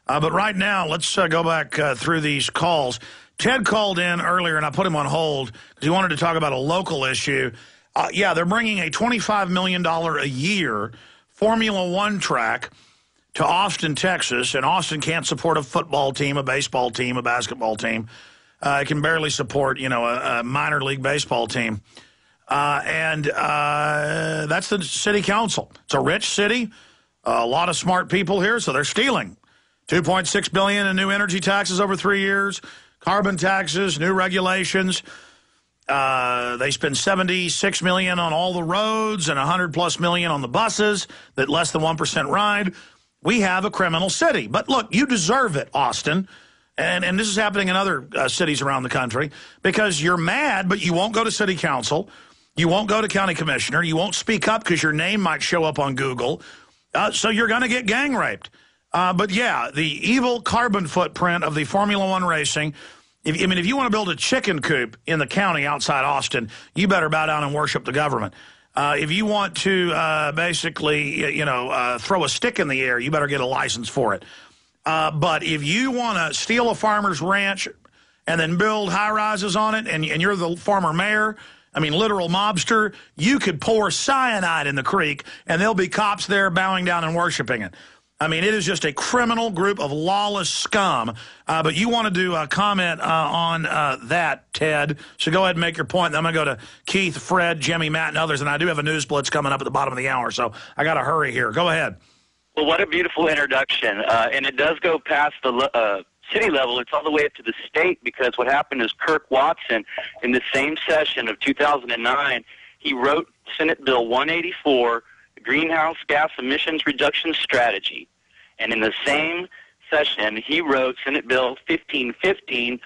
But right now, let's go back through these calls. Ted called in earlier, and I put him on hold because he wanted to talk about a local issue. Yeah, they're bringing a $25 million a year Formula One track to Austin, Texas, and Austin can't support a football team, a baseball team, a basketball team. It can barely support, a minor league baseball team. And that's the city council. It's a rich city, a lot of smart people here, so they're stealing. $2.6 billion in new energy taxes over 3 years, carbon taxes, new regulations. They spend $76 million on all the roads and $100+ million on the buses that less than 1% ride. We have a criminal city. But look, you deserve it, Austin. And this is happening in other cities around the country because you're mad, but you won't go to city council. You won't go to county commissioner. You won't speak up because your name might show up on Google. So you're going to get gang raped. But, yeah, the evil carbon footprint of the Formula One racing. If you want to build a chicken coop in the county outside Austin, you better bow down and worship the government. If you want to basically, throw a stick in the air, you better get a license for it. But if you want to steal a farmer's ranch and then build high-rises on it, and you're the former mayor, literal mobster, you could pour cyanide in the creek, and there'll be cops there bowing down and worshiping it. It is just a criminal group of lawless scum. But you want to do a comment on that, Ted. So go ahead and make your point. Then I'm going to go to Keith, Fred, Jimmy, Matt, and others. And I do have a news blitz coming up at the bottom of the hour, so I got to hurry here. Go ahead. Well, what a beautiful introduction. And it does go past the city level. It's all the way up to the state, because what happened is Kirk Watson, in the same session of 2009, he wrote Senate Bill 184, Greenhouse Gas Emissions Reduction Strategy. And in the same session, he wrote Senate Bill 1515,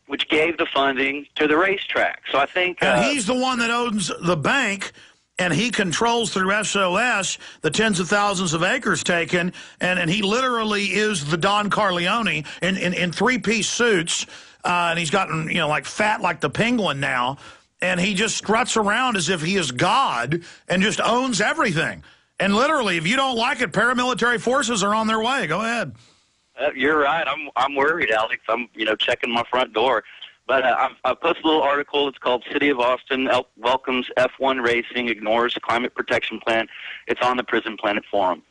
which gave the funding to the racetrack. So I think... and he's the one that owns the bank, and he controls through SOS the tens of thousands of acres taken, and he literally is the Don Corleone in three-piece suits, and he's gotten, like fat like the penguin now. And he just struts around as if he is God and just owns everything. And literally, if you don't like it, paramilitary forces are on their way. Go ahead. You're right. I'm worried, Alex. I'm checking my front door. But I posted a little article. It's called "City of Austin Welcomes F1 Racing, Ignores Climate Protection Plan." It's on the Prison Planet Forum.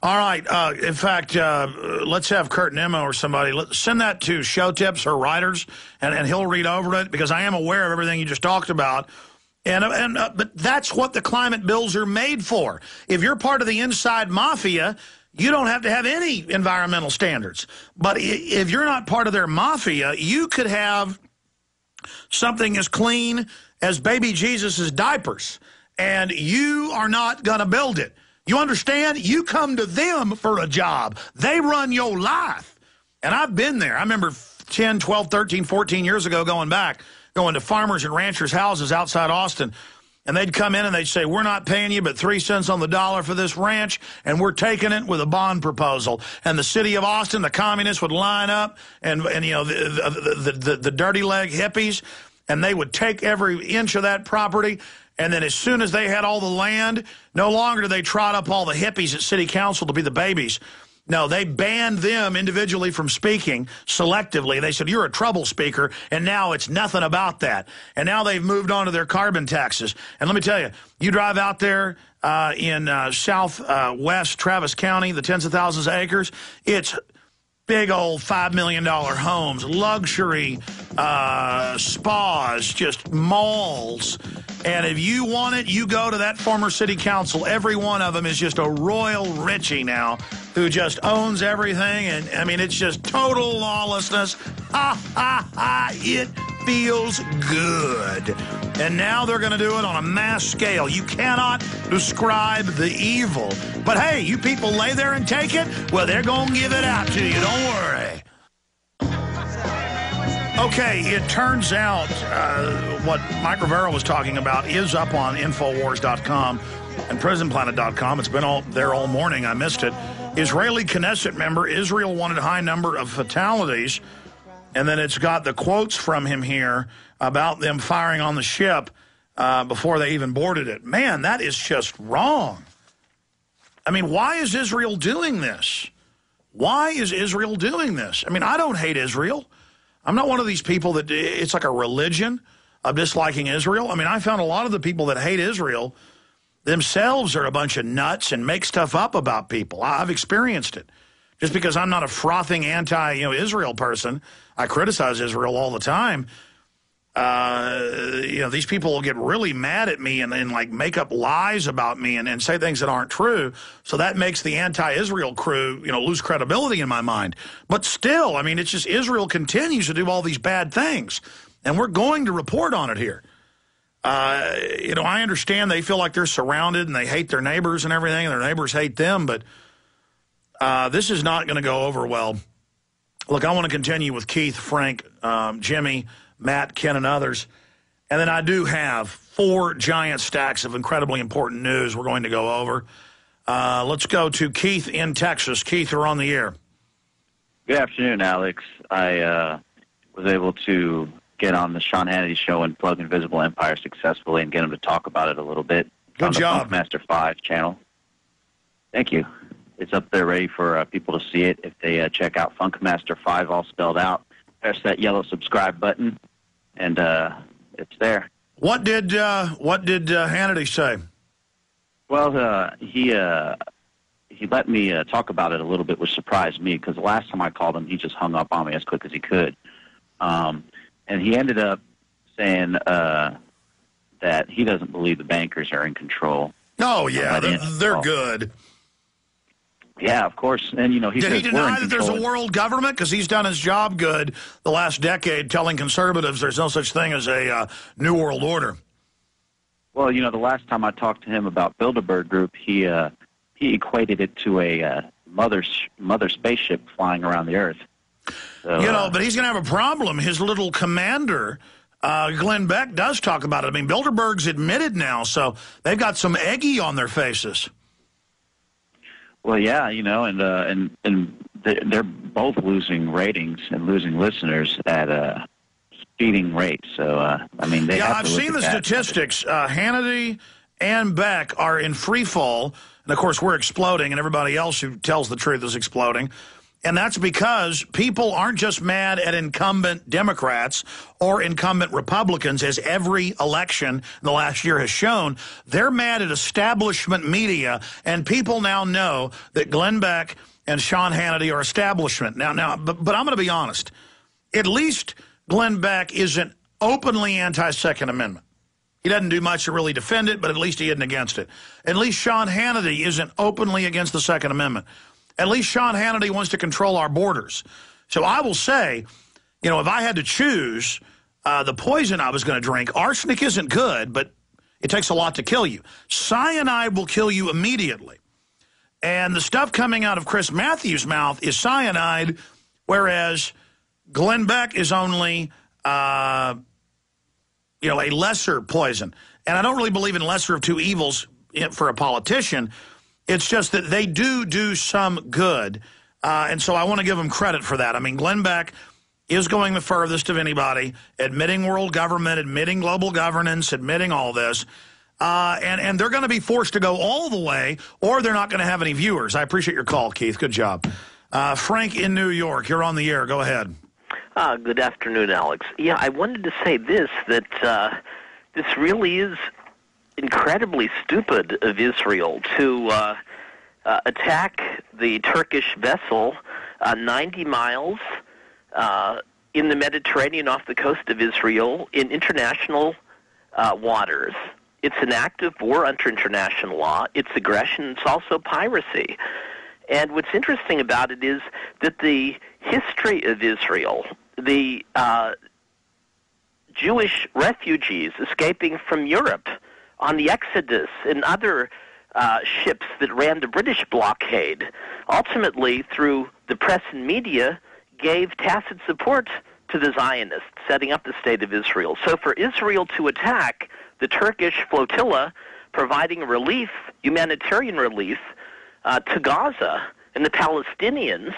All right. In fact, let's have Kurt Nimmo or somebody. Send that to Show Tips or Writers, and he'll read over it, because I am aware of everything you just talked about. But that's what the climate bills are made for. If you're part of the inside mafia, you don't have to have any environmental standards. But if you're not part of their mafia, you could have something as clean as baby Jesus' diapers, and you are not going to build it. You understand? You come to them for a job. They run your life. And I've been there. I remember 10, 12, 13, 14 years ago going to farmers and ranchers' houses outside Austin. And they'd come in and they'd say, we're not paying you but 3 cents on the dollar for this ranch, and we're taking it with a bond proposal. And the city of Austin, the communists would line up, and the dirty leg hippies, and they would take every inch of that property. And then as soon as they had all the land, no longer did they trot up all the hippies at city council to be the babies. No, they banned them individually from speaking selectively. They said, you're a trouble speaker, and now it's nothing about that. And now they've moved on to their carbon taxes. And let me tell you, you drive out there in southwest Travis County, the tens of thousands of acres, it's big old $5 million homes, luxury spas, just malls. And if you want it, you go to that former city council. Every one of them is just a royal Richie now who just owns everything. And, it's just total lawlessness. Ha, ha, ha. It feels good. And now they're going to do it on a mass scale. You cannot describe the evil. But, hey, you people lay there and take it, well, they're going to give it out to you. Don't worry. Okay, it turns out what Mike Rivera was talking about is up on Infowars.com and PrisonPlanet.com. It's been there all morning. I missed it. Israeli Knesset member, Israel wanted a high number of fatalities. And then it's got the quotes from him here about them firing on the ship before they even boarded it. Man, that is just wrong. Why is Israel doing this? Why is Israel doing this? I mean, I don't hate Israel. I'm not one of these people that it's like a religion of disliking Israel. I mean, I found a lot of the people that hate Israel themselves are a bunch of nuts and make stuff up about people. I've experienced it. Just because I'm not a frothing anti-Israel person, I criticize Israel all the time. These people will get really mad at me and like make up lies about me and say things that aren't true. So that makes the anti-Israel crew, lose credibility in my mind. But still, I mean, it's just Israel continues to do all these bad things. And we're going to report on it here. I understand they feel like they're surrounded and they hate their neighbors and everything, and their neighbors hate them. But this is not going to go over well. Look, I want to continue with Keith, Frank, Jimmy, Matt, Ken, and others. And then I do have 4 giant stacks of incredibly important news we're going to go over. Let's go to Keith in Texas. Keith, you're on the air. Good afternoon, Alex. I was able to get on the Sean Hannity show and plug Invisible Empire successfully and get him to talk about it a little bit. Good on the job. Funkmaster 5 channel. Thank you. It's up there ready for people to see it. If they check out Funkmaster 5 all spelled out, press that yellow subscribe button, and it's there. What did Hannity say? Well, he let me talk about it a little bit, which surprised me, because the last time I called him, he just hung up on me as quick as he could. And he ended up saying that he doesn't believe the bankers are in control. Oh, yeah, they're good. Yeah, of course. And, he Did says he deny that there's a world government? Because he's done his job good the last decade telling conservatives there's no such thing as a new world order. Well, the last time I talked to him about Bilderberg Group, he equated it to a mother spaceship flying around the Earth. So, but he's going to have a problem. His little commander, Glenn Beck, does talk about it. I mean, Bilderberg's admitted now, so they've got some eggy on their faces. Well, yeah, and they're both losing ratings and losing listeners at a speeding rate. So, they have I've to look seen at the that. statistics. Hannity and Beck are in free fall, and of course we're exploding, and everybody else who tells the truth is exploding. And that's because people aren't just mad at incumbent Democrats or incumbent Republicans, as every election in the last year has shown. They're mad at establishment media, and people now know that Glenn Beck and Sean Hannity are establishment. But I'm going to be honest. At least Glenn Beck isn't openly anti-Second Amendment. He doesn't do much to really defend it, but at least he isn't against it. At least Sean Hannity isn't openly against the Second Amendment. At least Sean Hannity wants to control our borders. So I will say, if I had to choose the poison I was going to drink, arsenic isn't good, but it takes a lot to kill you. Cyanide will kill you immediately. And the stuff coming out of Chris Matthews' mouth is cyanide, whereas Glenn Beck is only, a lesser poison. And I don't really believe in lesser of two evils for a politician. It's just that they do some good, and so I want to give them credit for that. I mean, Glenn Beck is going the furthest of anybody, admitting world government, admitting global governance, admitting all this, and they're going to be forced to go all the way, or they're not going to have any viewers. I appreciate your call, Keith. Good job. Frank in New York, you're on the air. Go ahead. Good afternoon, Alex. Yeah, I wanted to say that this really is incredibly stupid of Israel to attack the Turkish vessel 90 miles in the Mediterranean off the coast of Israel in international waters. It's an act of war under international law. It's aggression. It's also piracy. And what's interesting about it is that the history of Israel, the Jewish refugees escaping from Europe on the Exodus and other ships that ran the British blockade, ultimately, through the press and media, gave tacit support to the Zionists setting up the State of Israel. So for Israel to attack the Turkish flotilla, providing relief, humanitarian relief, to Gaza and the Palestinians,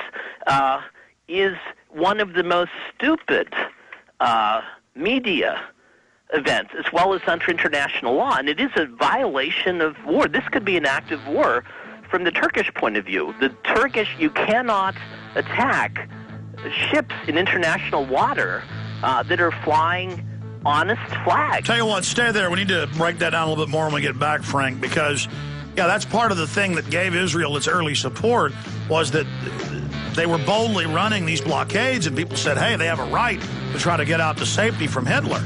is one of the most stupid media events, as well as under international law. And it is a violation of war. This could be an act of war from the Turkish point of view. The Turkish, you cannot attack ships in international water that are flying honest flags. Tell you what, stay there. We need to break that down a little bit more when we get back, Frank, because, yeah, that's part of the thing that gave Israel its early support was that they were boldly running these blockades, and people said, hey, they have a right to try to get out to safety from Hitler.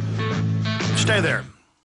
Stay there.